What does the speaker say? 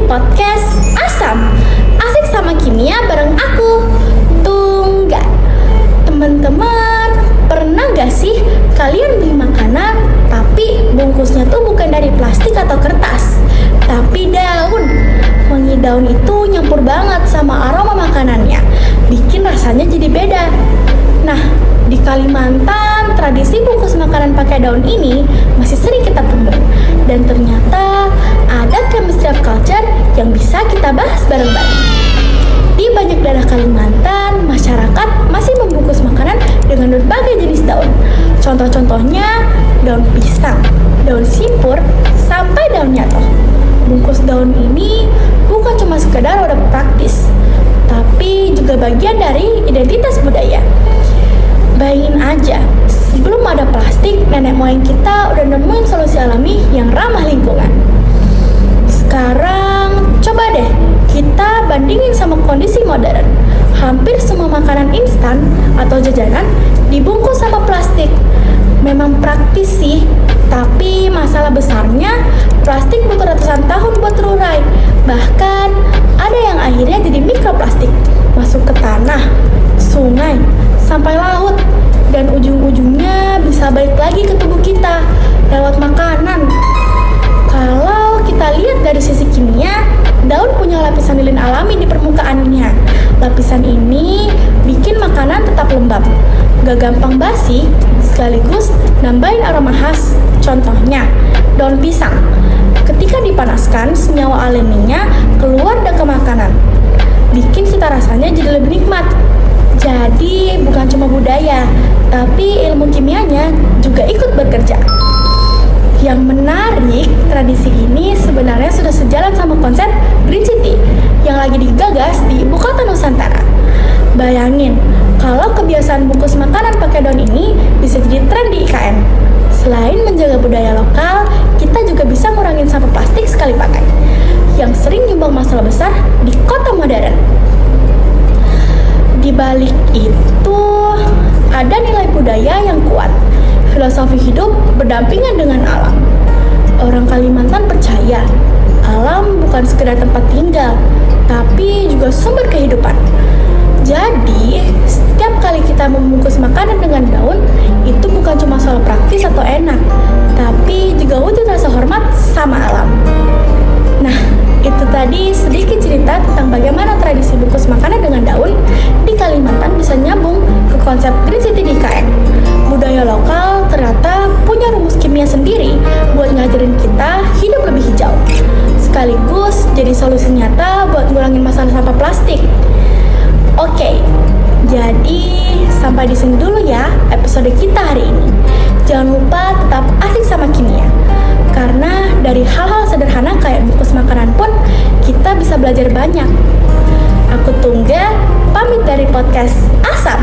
podcast Asam Asik sama Kimia bareng aku, Tungga. Teman-teman, pernah gak sih kalian beli makanan tapi bungkusnya tuh bukan dari plastik atau kertas, tapi daun? Wangi daun itu nyampur banget sama aroma makanannya, bikin rasanya jadi beda. Nah, di Kalimantan, tradisi bungkus makanan pakai daun ini masih sering kita temui. Dan ternyata ada chemistry of culture yang bisa kita bahas bareng-bareng. Di banyak daerah Kalimantan, masyarakat masih membungkus makanan dengan berbagai jenis daun. Contoh-contohnya daun pisang, daun simpur, sampai daun nyato. Bungkus daun ini bukan cuma sekedar wadah praktis, tapi juga bagian dari identitas budaya. Bayangin aja, sebelum ada plastik, nenek moyang kita udah nemuin solusi alami yang ramah lingkungan. Sekarang, coba deh kita bandingin sama kondisi modern. Hampir semua makanan instan atau jajanan dibungkus sama plastik. Memang praktis sih, tapi masalah besarnya plastik butuh ratusan tahun buat terurai. Bahkan ada yang akhirnya jadi mikroplastik, masuk ke tanah, sungai, sampai laut, dan ujung-ujungnya bisa balik lagi ke tubuh kita lewat makanan. Kalau kita lihat dari sisi kimia, daun punya lapisan lilin alami di permukaannya. Lapisan ini bikin makanan tetap lembab, gak gampang basi, sekaligus nambahin aroma khas. Contohnya, daun pisang. Ketika dipanaskan, senyawa alaminya keluar ke makanan, bikin cita rasanya jadi lebih nikmat. Jadi bukan cuma budaya, tapi ilmu kimianya juga ikut bekerja. Yang menarik, tradisi ini sebenarnya sudah sejalan sama konsep Green City yang lagi digagas di ibu kota Nusantara. Bayangin, kalau kebiasaan bungkus makanan pakai daun ini bisa jadi tren di IKN. Selain menjaga budaya lokal, kita juga bisa ngurangin sampah plastik sekali pakai, yang sering nyumbang masalah besar di kota modern. Di balik itu, ada nilai budaya yang kuat, filosofi hidup berdampingan dengan alam. Orang Kalimantan percaya, alam bukan sekedar tempat tinggal, tapi juga sumber kehidupan. Jadi, setiap kali kita membungkus makanan dengan daun, itu bukan cuma soal praktis atau enak, tapi juga wujud rasa hormat sama alam. Nah, itu tadi sedikit cerita tentang bagaimana tradisi bungkus makanan dengan daun di Kalimantan bisa nyambung ke konsep Green City di IKN. Budaya lokal ternyata punya rumus kimia sendiri buat ngajarin kita hidup lebih hijau, sekaligus jadi solusi nyata buat ngurangin masalah sampah plastik. Oke, jadi sampai di sini dulu ya episode kita hari ini. Jangan lupa tetap asik sama kimia, karena dari hal-hal sederhana kayak bungkus makanan pun kita bisa belajar banyak. Aku Tungga, pamit dari podcast Asam.